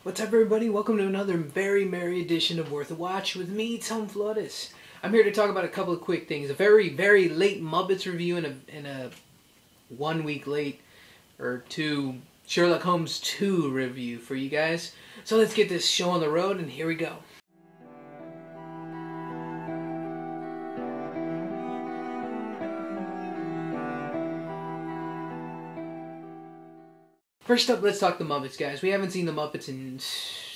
What's up, everybody? Welcome to another very merry edition of Worth a Watch with me, Tom Flores. I'm here to talk about a couple of quick things. A very, very late Muppets review and a 1 week late or two Sherlock Holmes 2 review for you guys. So let's get this show on the road, and here we go. First up, let's talk the Muppets, guys. We haven't seen the Muppets in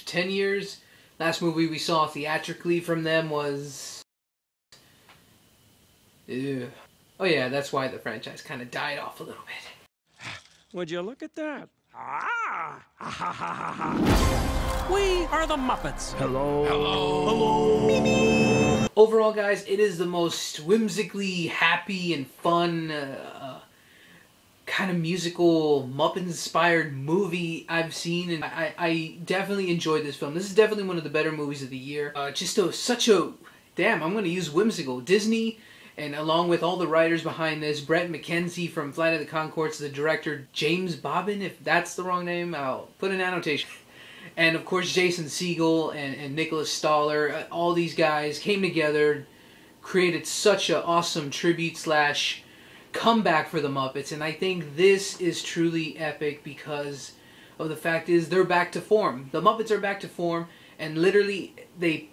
10 years. Last movie we saw theatrically from them was... Ew. Oh yeah, that's why the franchise kind of died off a little bit. Would you look at that? Ah! Ha ha ha ha! We are the Muppets. Hello. Hello. Hello. Overall, guys, it is the most whimsically happy and fun kind of musical Muppet-inspired movie I've seen, and I definitely enjoyed this film. This is definitely one of the better movies of the year. Damn, I'm going to use whimsical. Disney, and along with all the writers behind this, Brett McKenzie from Flight of the Conchords, the director James Bobbin, if that's the wrong name, I'll put an annotation. And of course Jason Segel and Nicholas Stoller, all these guys came together, created such an awesome tribute slash comeback for the Muppets, and I think this is truly epic because of the fact is they're back to form. The Muppets are back to form, and literally they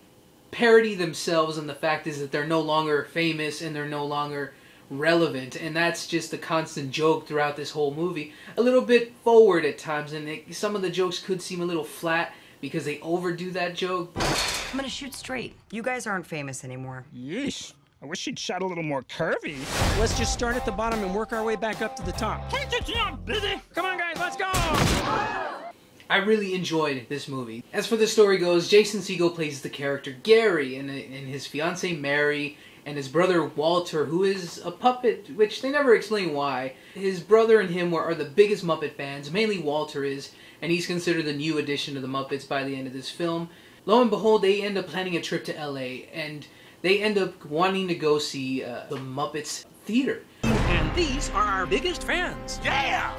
parody themselves, and the fact is that they're no longer famous and they're no longer relevant, and that's just a constant joke throughout this whole movie. A little bit forward at times, and some of the jokes could seem a little flat because they overdo that joke. I'm gonna shoot straight. You guys aren't famous anymore. Yeesh. I wish she'd shot a little more curvy. Let's just start at the bottom and work our way back up to the top. Come on, guys, let's go! I really enjoyed this movie. As for the story goes, Jason Segel plays the character Gary, and his fiancée Mary, and his brother Walter, who is a puppet, which they never explain why. His brother and him are the biggest Muppet fans, mainly Walter is, and he's considered the new addition to the Muppets by the end of this film. Lo and behold, they end up planning a trip to LA, and they end up wanting to go see the Muppets Theater. And these are our biggest fans. Yeah!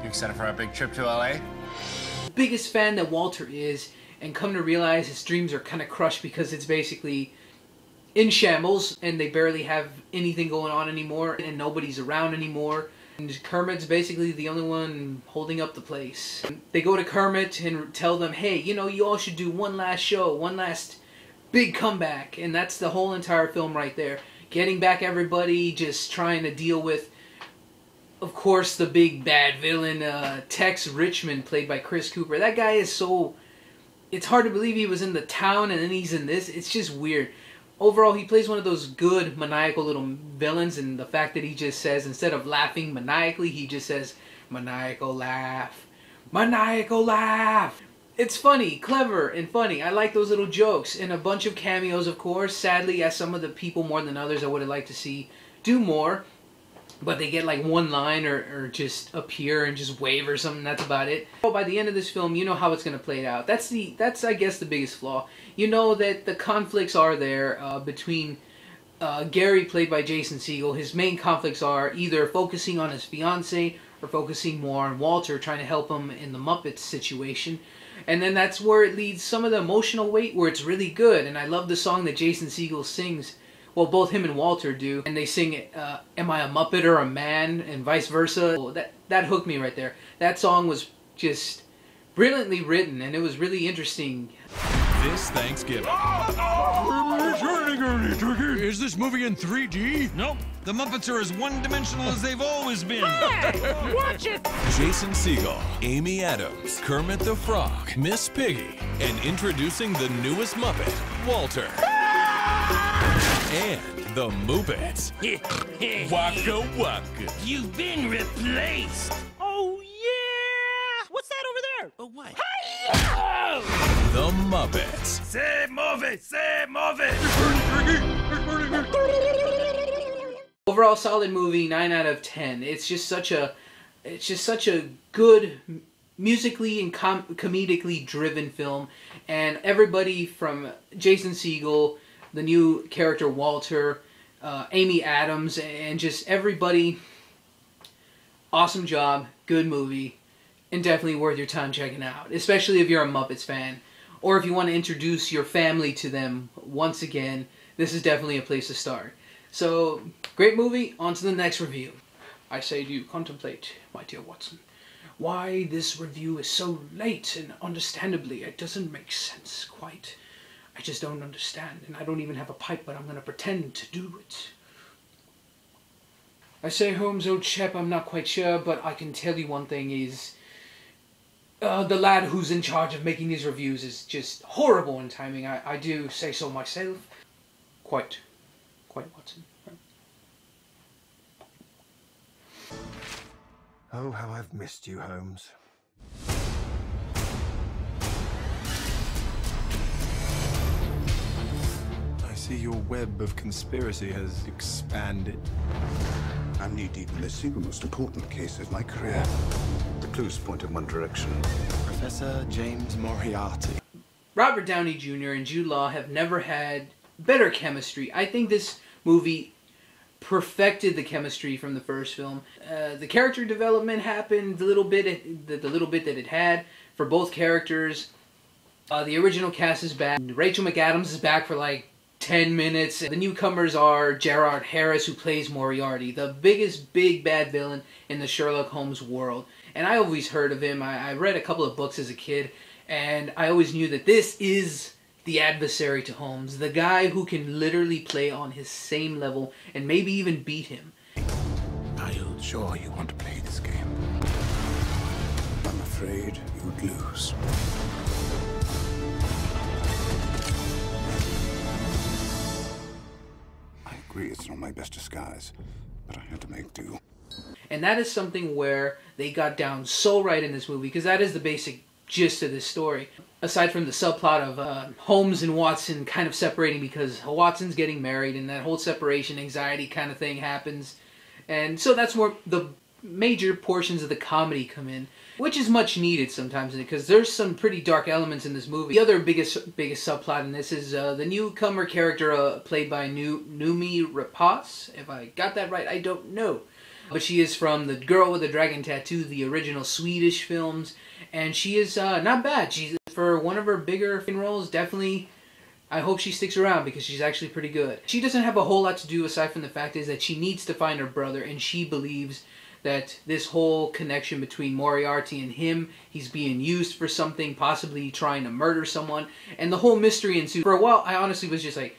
You excited for our big trip to LA? Biggest fan that Walter is, and come to realize his dreams are kind of crushed because it's basically in shambles, and they barely have anything going on anymore, and nobody's around anymore. And Kermit's basically the only one holding up the place. They go to Kermit and tell them, hey, you know, you all should do one last show, one last big comeback, and that's the whole entire film right there. Getting back everybody, just trying to deal with, of course, the big bad villain, Tex Richmond, played by Chris Cooper. That guy is so... It's hard to believe he was in The Town and then he's in this. It's just weird. Overall, he plays one of those good, maniacal little villains, and the fact that he just says, instead of laughing maniacally, he just says, maniacal laugh. Maniacal laugh! It's funny, clever, and funny. I like those little jokes. And a bunch of cameos, of course. Sadly, as some of the people more than others I would have liked to see do more. But they get like one line or just appear and just wave or something. That's about it. Well, by the end of this film, you know how it's going to play out. That's I guess, the biggest flaw. You know that the conflicts are there between Gary, played by Jason Segel. His main conflicts are either focusing on his fiancée or focusing more on Walter, trying to help him in the Muppets situation. And then that's where it leads some of the emotional weight where it's really good. And I love the song that Jason Segel sings. Well, both him and Walter do. And they sing, Am I a Muppet or a Man? And vice versa. Oh, that hooked me right there. That song was just brilliantly written, and it was really interesting. This Thanksgiving. Is this movie in 3D? Nope. The Muppets are as one-dimensional as they've always been. Hey, watch it! Jason Segel, Amy Adams, Kermit the Frog, Miss Piggy, and introducing the newest Muppet, Walter. And the Muppets. Waka waka. You've been replaced. Oh, yeah! What's that over there? Oh, what? The Muppets. Say move it! Say move it! Overall, solid movie, 9 out of 10. It's just such a good, musically and comedically driven film, and everybody from Jason Segel, the new character Walter, Amy Adams, and just everybody, awesome job, good movie. and definitely worth your time checking out, especially if you're a Muppets fan, or if you want to introduce your family to them once again. This is definitely a place to start. So, great movie, on to the next review. I say to you, contemplate, my dear Watson, why this review is so late, and understandably, it doesn't make sense quite. I just don't understand, and I don't even have a pipe, but I'm going to pretend to do it. I say, Holmes, old chap, I'm not quite sure, but I can tell you one thing is, the lad who's in charge of making these reviews is just horrible in timing. I do say so myself. Quite, Watson. Oh, how I've missed you, Holmes. I see your web of conspiracy has expanded. I'm knee-deep in the single most important case of my career. The clues point in one direction. Professor James Moriarty. Robert Downey Jr. and Jude Law have never had better chemistry. I think this movie perfected the chemistry from the first film. The character development happened the little bit that it had for both characters. The original cast is back. Rachel McAdams is back for like 10 minutes. The newcomers are Gerard Harris, who plays Moriarty, the biggest big bad villain in the Sherlock Holmes world. And I always heard of him. I read a couple of books as a kid, and I always knew that this is the adversary to Holmes, the guy who can literally play on his same level and maybe even beat him. Are you sure you want to play this game? I'm afraid you'd lose. I agree it's not my best disguise, but I had to make do. And that is something where they got down so right in this movie, because that is the basic gist of this story. Aside from the subplot of Holmes and Watson kind of separating because Watson's getting married and that whole separation anxiety kind of thing happens. And so that's where the major portions of the comedy come in, which is much needed sometimes because there's some pretty dark elements in this movie. The other biggest subplot in this is the newcomer character played by Noomi Rapace. If I got that right, I don't know. But she is from The Girl with the Dragon Tattoo, the original Swedish films, and she is not bad. She's, for one of her bigger roles, definitely, I hope she sticks around because she's actually pretty good. She doesn't have a whole lot to do aside from the fact is that she needs to find her brother, and she believes that this whole connection between Moriarty and him, he's being used for something, possibly trying to murder someone, and the whole mystery ensues. For a while, I honestly was just like,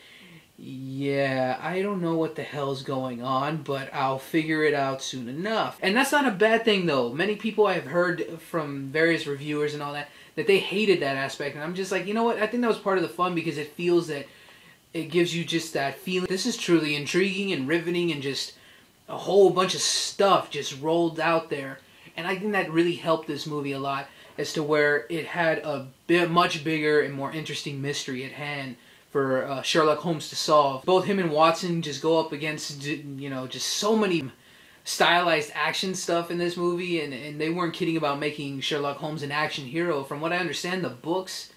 yeah, I don't know what the hell's going on, but I'll figure it out soon enough. And that's not a bad thing, though. Many people I have heard from various reviewers and all that they hated that aspect. And I'm just like, you know what? I think that was part of the fun because it feels that it gives you just that feeling. This is truly intriguing and riveting and just a whole bunch of stuff just rolled out there. And I think that really helped this movie a lot as to where it had a much bigger and more interesting mystery at hand for Sherlock Holmes to solve. Both him and Watson just go up against, you know, just so many stylized action stuff in this movie, and they weren't kidding about making Sherlock Holmes an action hero. From what I understand, the books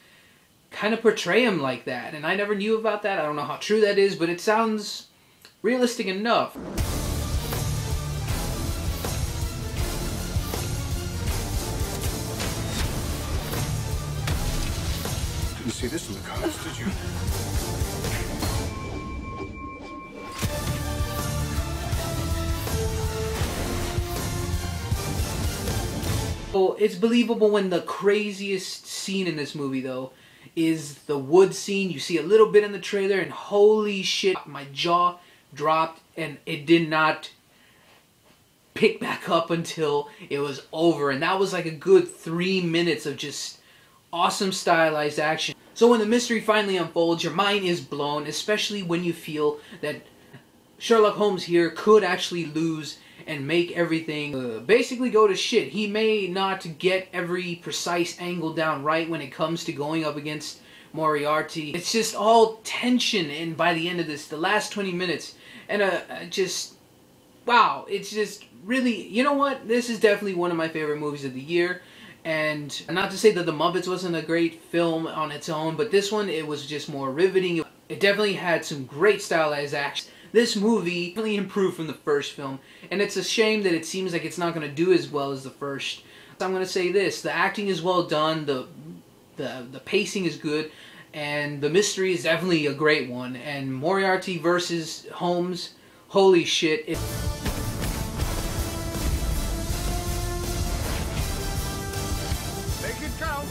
kind of portray him like that, and I never knew about that. I don't know how true that is, but it sounds realistic enough. Didn't see this in the cards, did you? Well, it's believable when the craziest scene in this movie, though, is the wood scene. You see a little bit in the trailer, and holy shit, my jaw dropped, and it did not pick back up until it was over. And that was like a good 3 minutes of just awesome stylized action. So when the mystery finally unfolds, your mind is blown, especially when you feel that Sherlock Holmes here could actually lose and make everything basically go to shit. He may not get every precise angle down right when it comes to going up against Moriarty. It's just all tension, and by the end of this, the last 20 minutes, and just, wow, it's just really, you know what? This is definitely one of my favorite movies of the year. And not to say that The Muppets wasn't a great film on its own, but this one, it was just more riveting. It definitely had some great stylized action. This movie really improved from the first film, and it's a shame that it seems like it's not going to do as well as the first. I'm going to say this, the acting is well done, the pacing is good, and the mystery is definitely a great one. And Moriarty versus Holmes, holy shit. Make it count.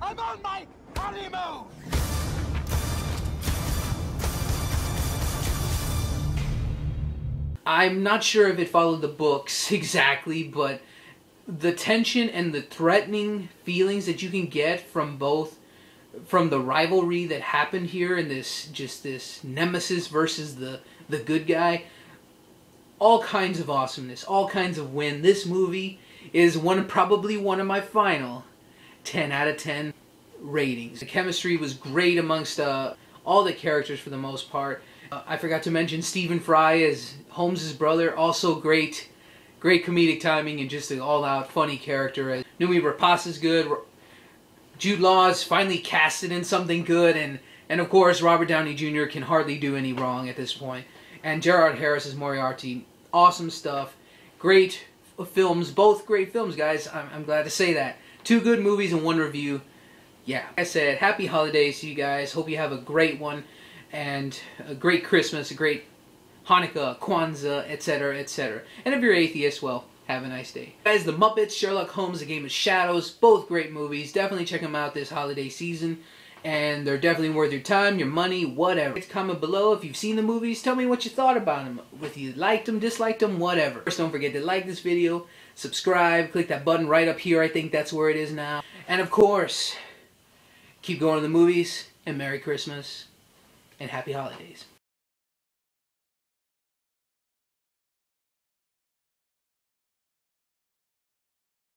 I'm on my honeymoon. I'm not sure if it followed the books exactly, but the tension and the threatening feelings that you can get from the rivalry that happened here and this nemesis versus the good guy, all kinds of awesomeness, all kinds of win. This movie is probably one of my final 10 out of 10 ratings. The chemistry was great amongst all the characters for the most part. I forgot to mention Stephen Fry as Holmes' brother, also great comedic timing and just an all-out funny character. Noomi Rapace's good. Jude Law's finally casted in something good, and of course Robert Downey Jr. can hardly do any wrong at this point. And Gerard Harris as Moriarty, awesome stuff. Great films, both great films, guys. I'm glad to say that. 2 good movies in 1 review. Yeah, like I said, happy holidays to you guys. Hope you have a great one. And a great Christmas, a great Hanukkah, Kwanzaa, etc., etc. And if you're atheist, well, have a nice day. Guys, The Muppets, Sherlock Holmes, The Game of Shadows, both great movies. Definitely check them out this holiday season. And they're definitely worth your time, your money, whatever. Comment below if you've seen the movies. Tell me what you thought about them. If you liked them, disliked them, whatever. First, don't forget to like this video, subscribe, click that button right up here. I think that's where it is now. And of course, keep going to the movies, and Merry Christmas. And happy holidays.